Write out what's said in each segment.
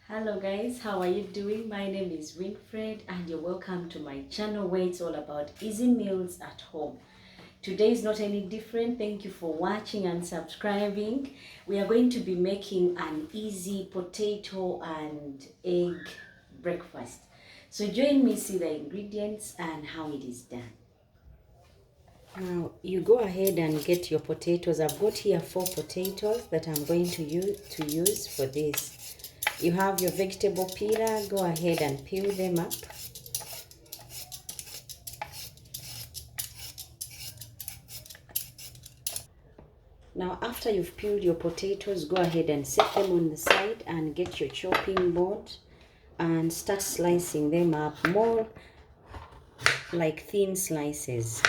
Hello guys, how are you doing? My name is Winfred and you're welcome to my channel where it's all about easy meals at home. Today is not any different. Thank you for watching and subscribing. We are going to be making an easy potato and egg breakfast. So join me, see the ingredients and how it is done. Now you go ahead and get your potatoes. I've got here 4 potatoes that I'm going to use for this. You have your vegetable peeler, go ahead and peel them up. Now after you've peeled your potatoes, go ahead and set them on the side and get your chopping board and start slicing them up more like thin slices.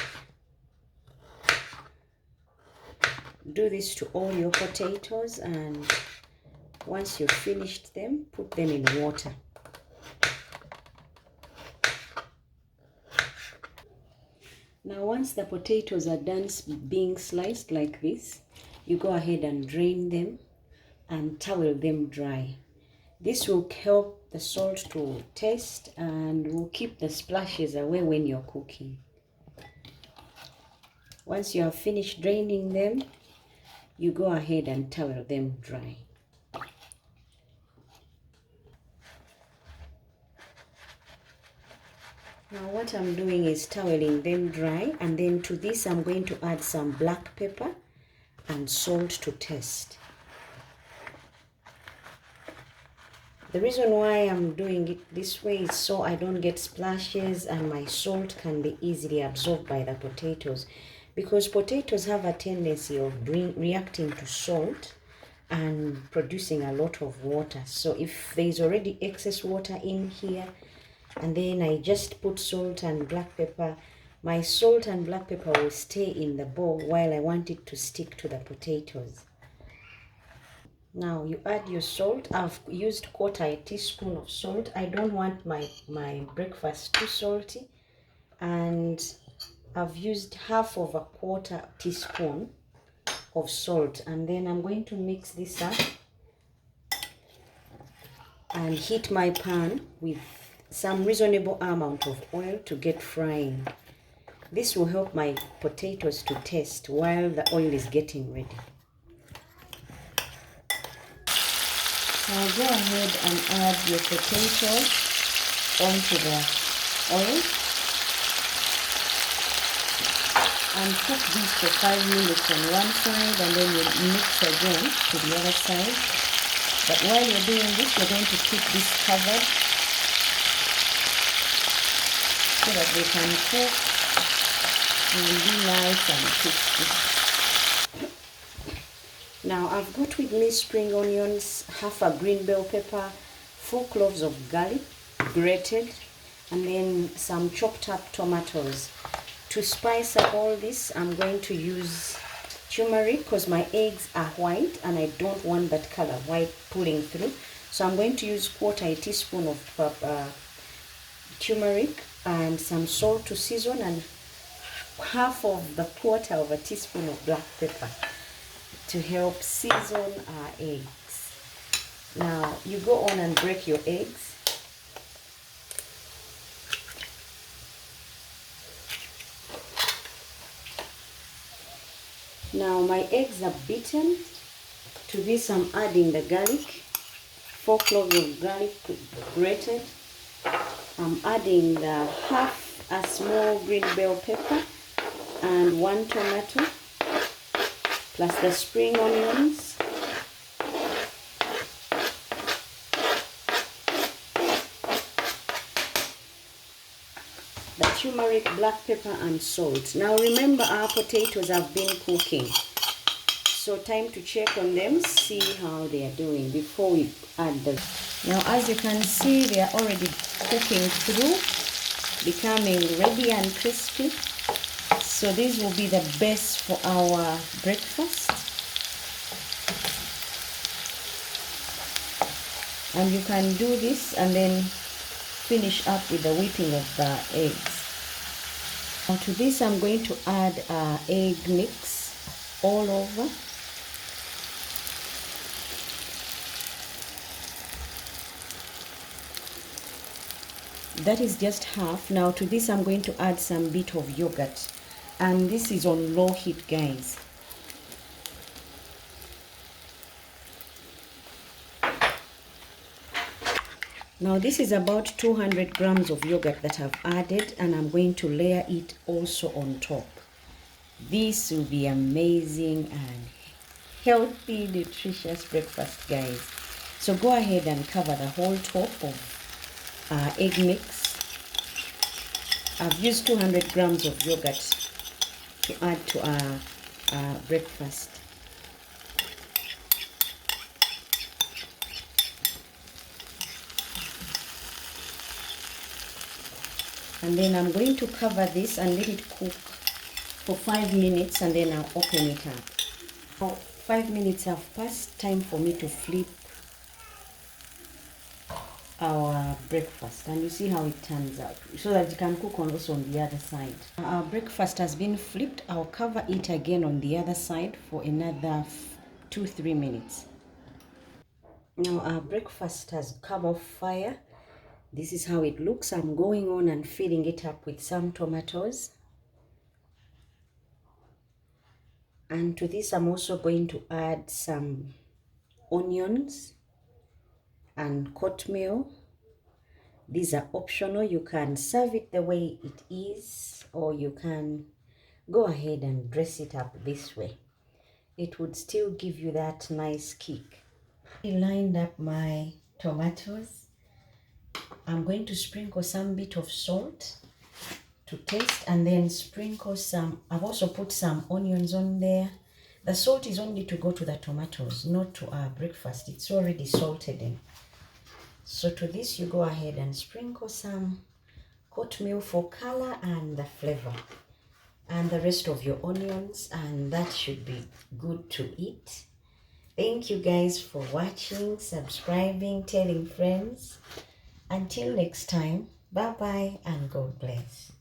Do this to all your potatoes, and once you've finished them, put them in water. Now once the potatoes are done being sliced like this, you go ahead and drain them and towel them dry. This will help the salt to taste and will keep the splashes away when you're cooking. Once you have finished draining them, you go ahead and towel them dry. Now what I'm doing is toweling them dry, and then to this I'm going to add some black pepper and salt to taste. The reason why I'm doing it this way is so I don't get splashes and my salt can be easily absorbed by the potatoes, because potatoes have a tendency of reacting to salt and producing a lot of water. So if there's already excess water in here and then I just put salt and black pepper, my salt and black pepper will stay in the bowl while I want it to stick to the potatoes. Now you add your salt. I've used 1/4 teaspoon of salt. I don't want my breakfast too salty, and I've used 1/2 teaspoon of salt, and then I'm going to mix this up and heat my pan with some reasonable amount of oil to get frying. This will help my potatoes to taste while the oil is getting ready. Now go ahead and add your potatoes onto the oil and cook this for 5 minutes on one side, and then you mix again to the other side. But while you're doing this, you're going to keep this covered so that they can cook and be nice and crispy. Now I've got with me spring onions, 1/2 green bell pepper, 4 cloves of garlic grated, and then some chopped up tomatoes. To spice up all this, I'm going to use turmeric because my eggs are white and I don't want that color white pulling through. So I'm going to use 1/4 teaspoon of turmeric and some salt to season, and 1/4 teaspoon of black pepper to help season our eggs. Now you go on and break your eggs. Now my eggs are beaten. To this I'm adding the garlic, 4 cloves of garlic grated. I'm adding the 1/2 small green bell pepper and 1 tomato, plus the spring onions, the turmeric, black pepper and salt. Now remember, our potatoes have been cooking, so time to check on them, see how they are doing before we add them. Now as you can see, they are already cooking through, becoming ready and crispy. So this will be the best for our breakfast. And you can do this and then finish up with the whipping of the eggs. Now to this I'm going to add egg mix all over. That is just half. Now to this I'm going to add some bit of yogurt, and this is on low heat, guys. Now this is about 200 grams of yogurt that I've added, and I'm going to layer it also on top. This will be amazing and healthy, nutritious breakfast, guys. So go ahead and cover the whole top of egg mix. I've used 200 grams of yogurt to add to our breakfast. And then I'm going to cover this and let it cook for 5 minutes, and then I'll open it up. Oh, 5 minutes have passed. Time for me to flip our breakfast, and you see how it turns out, so that you can cook also on the other side. Our breakfast has been flipped. I'll cover it again on the other side for another 2-3 minutes. Now our breakfast has come off fire. This is how it looks. I'm going on and filling it up with some tomatoes. And to this I'm also going to add some onions and cornmeal. These are optional. You can serve it the way it is, or you can go ahead and dress it up this way. It would still give you that nice kick. I lined up my tomatoes. I'm going to sprinkle some bit of salt to taste, and then sprinkle some. I've also put some onions on there. The salt is only to go to the tomatoes, not to our breakfast. It's already salted in. So to this you go ahead and sprinkle some cornmeal for color and the flavor, and the rest of your onions, and that should be good to eat. Thank you guys for watching, subscribing, telling friends. Until next time, bye bye and God bless.